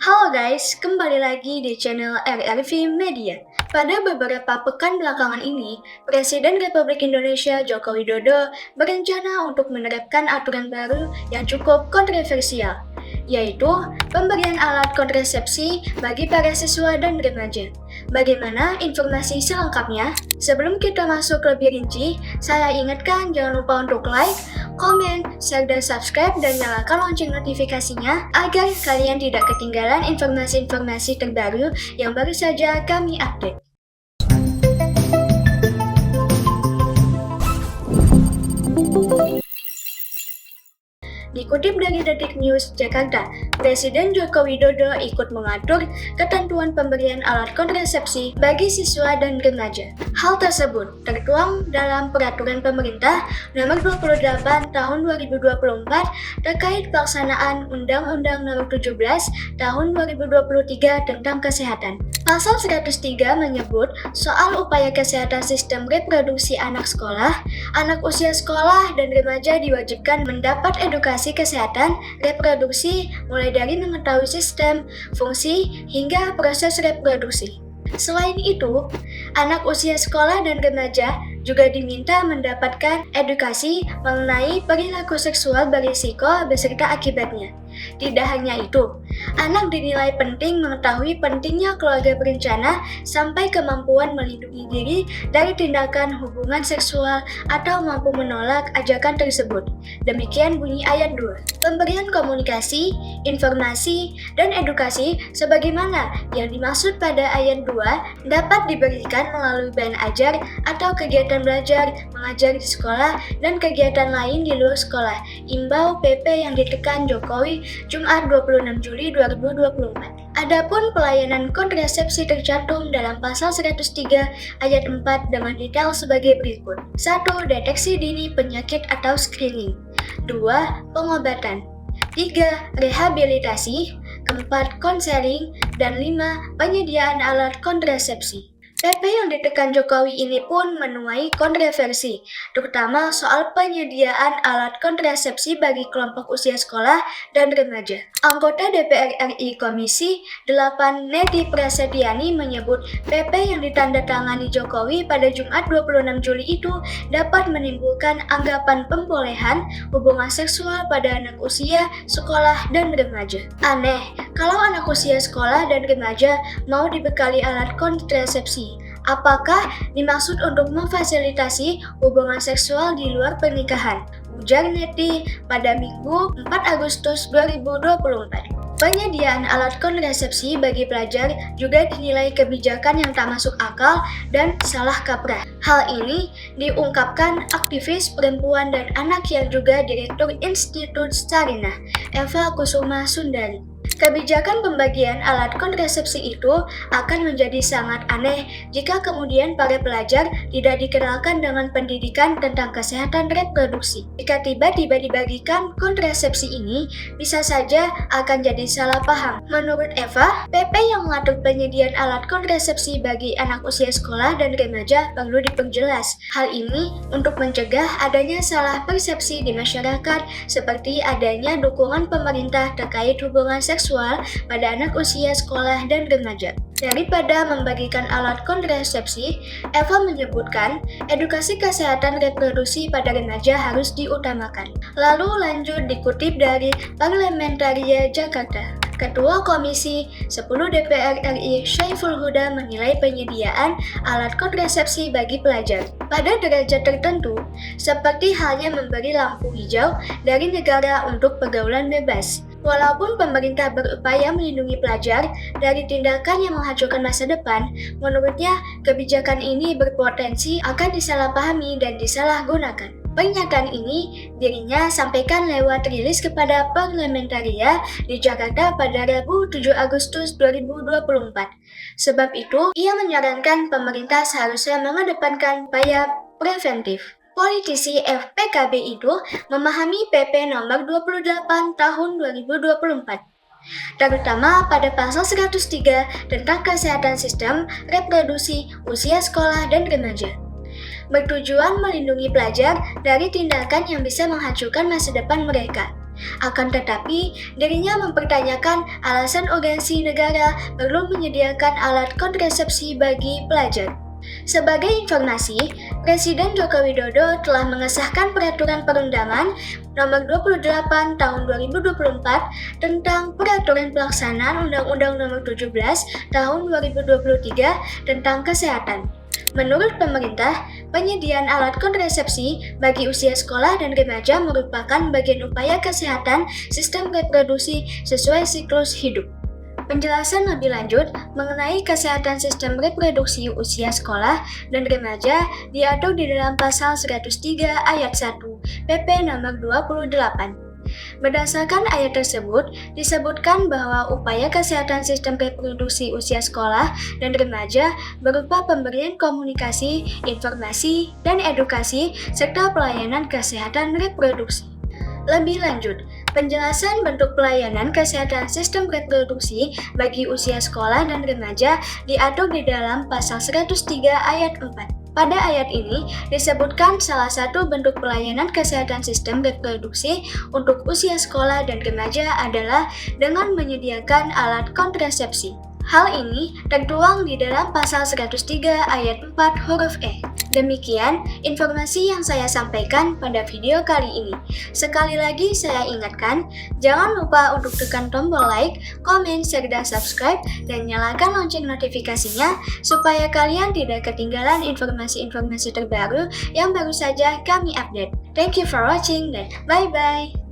Halo guys, kembali lagi di channel RRV Media. Pada beberapa pekan belakangan ini, Presiden Republik Indonesia Joko Widodo berencana untuk menerapkan aturan baru yang cukup kontroversial, yaitu pemberian alat kontrasepsi bagi para siswa dan remaja. Bagaimana informasi selengkapnya? Sebelum kita masuk lebih rinci, saya ingatkan jangan lupa untuk like, komen, share dan subscribe dan nyalakan lonceng notifikasinya agar kalian tidak ketinggalan informasi-informasi terbaru yang baru saja kami update. Dikutip dari Detik News Jakarta, Presiden Joko Widodo ikut mengatur ketentuan pemberian alat kontrasepsi bagi siswa dan remaja. Hal tersebut tertuang dalam Peraturan Pemerintah Nomor 28 Tahun 2024 terkait pelaksanaan Undang-Undang Nomor 17 Tahun 2023 tentang Kesehatan. Pasal 103 menyebut soal upaya kesehatan sistem reproduksi anak sekolah, anak usia sekolah dan remaja diwajibkan mendapat edukasi kesehatan reproduksi mulai dari mengetahui sistem, fungsi, hingga proses reproduksi. Selain itu, anak usia sekolah dan remaja juga diminta mendapatkan edukasi mengenai perilaku seksual berisiko beserta akibatnya. Tidak hanya itu, anak dinilai penting mengetahui pentingnya keluarga berencana sampai kemampuan melindungi diri dari tindakan hubungan seksual atau mampu menolak ajakan tersebut. Demikian bunyi ayat 2. Pemberian komunikasi, informasi, dan edukasi sebagaimana yang dimaksud pada ayat 2 dapat diberikan melalui bahan ajar atau kegiatan belajar, mengajar di sekolah, dan kegiatan lain di luar sekolah. Imbau PP yang ditekan Jokowi Jumat 26 Juli 2024. Adapun pelayanan kontrasepsi tercantum dalam pasal 103 ayat 4 dengan detail sebagai berikut. 1. Deteksi dini penyakit atau screening. 2. Pengobatan. 3. Rehabilitasi. 4. Konseling. Dan 5. Penyediaan alat kontrasepsi. PP yang ditekan Jokowi ini pun menuai kontroversi, terutama soal penyediaan alat kontrasepsi bagi kelompok usia sekolah dan remaja. Anggota DPR RI Komisi 8 Neti Prasetyani menyebut PP yang ditandatangani Jokowi pada Jumat 26 Juli itu dapat menimbulkan anggapan pembolehan hubungan seksual pada anak usia sekolah dan remaja. Aneh, kalau anak usia sekolah dan remaja mau dibekali alat kontrasepsi. Apakah dimaksud untuk memfasilitasi hubungan seksual di luar pernikahan? Ujar Neti pada Minggu 4 Agustus 2024. Penyediaan alat kontrasepsi bagi pelajar juga dinilai kebijakan yang tak masuk akal dan salah kaprah. Hal ini diungkapkan aktivis perempuan dan anak yang juga Direktur Institut Sarinah, Eva Kusuma Sundari. Kebijakan pembagian alat kontrasepsi itu akan menjadi sangat aneh jika kemudian para pelajar tidak dikenalkan dengan pendidikan tentang kesehatan reproduksi. Jika tiba-tiba dibagikan kontrasepsi ini, bisa saja akan jadi salah paham. Menurut Eva, PP yang mengatur penyediaan alat kontrasepsi bagi anak usia sekolah dan remaja perlu diperjelas. Hal ini untuk mencegah adanya salah persepsi di masyarakat seperti adanya dukungan pemerintah terkait hubungan seksual pada anak usia sekolah dan remaja. Daripada membagikan alat kontrasepsi, Eva menyebutkan edukasi kesehatan reproduksi pada remaja harus diutamakan. Lalu lanjut dikutip dari Parlementaria Jakarta. Ketua Komisi 10 DPR RI Syaiful Huda menilai penyediaan alat kontrasepsi bagi pelajar pada derajat tertentu, seperti halnya memberi lampu hijau dari negara untuk pergaulan bebas. Walaupun pemerintah berupaya melindungi pelajar dari tindakan yang menghancurkan masa depan, menurutnya kebijakan ini berpotensi akan disalahpahami dan disalahgunakan. Pernyataan ini dirinya sampaikan lewat rilis kepada Parlementaria di Jakarta pada Rabu 7 Agustus 2024. Sebab itu, ia menyarankan pemerintah seharusnya mengedepankan upaya preventif. Politisi FPKB itu memahami PP nomor 28 tahun 2024, terutama pada pasal 103 tentang kesehatan sistem reproduksi usia sekolah dan remaja. Bertujuan melindungi pelajar dari tindakan yang bisa menghancurkan masa depan mereka. Akan tetapi, dirinya mempertanyakan alasan urgensi negara perlu menyediakan alat kontrasepsi bagi pelajar. Sebagai informasi, Presiden Joko Widodo telah mengesahkan Peraturan Perundangan Nomor 28 Tahun 2024 tentang Peraturan Pelaksanaan Undang-Undang Nomor 17 Tahun 2023 tentang Kesehatan. Menurut pemerintah, penyediaan alat kontrasepsi bagi usia sekolah dan remaja merupakan bagian upaya kesehatan sistem reproduksi sesuai siklus hidup. Penjelasan lebih lanjut mengenai kesehatan sistem reproduksi usia sekolah dan remaja diatur di dalam pasal 103 ayat 1 PP nomor 28. Berdasarkan ayat tersebut, disebutkan bahwa upaya kesehatan sistem reproduksi usia sekolah dan remaja berupa pemberian komunikasi, informasi, dan edukasi, serta pelayanan kesehatan reproduksi. Lebih lanjut, penjelasan bentuk pelayanan kesehatan sistem reproduksi bagi usia sekolah dan remaja diatur di dalam pasal 103 ayat 4. Pada ayat ini disebutkan salah satu bentuk pelayanan kesehatan sistem reproduksi untuk usia sekolah dan remaja adalah dengan menyediakan alat kontrasepsi. Hal ini tertuang di dalam pasal 103 ayat 4 huruf E. Demikian informasi yang saya sampaikan pada video kali ini. Sekali lagi saya ingatkan, jangan lupa untuk tekan tombol like, komen, share, dan subscribe, dan nyalakan lonceng notifikasinya supaya kalian tidak ketinggalan informasi-informasi terbaru yang baru saja kami update. Thank you for watching dan bye-bye!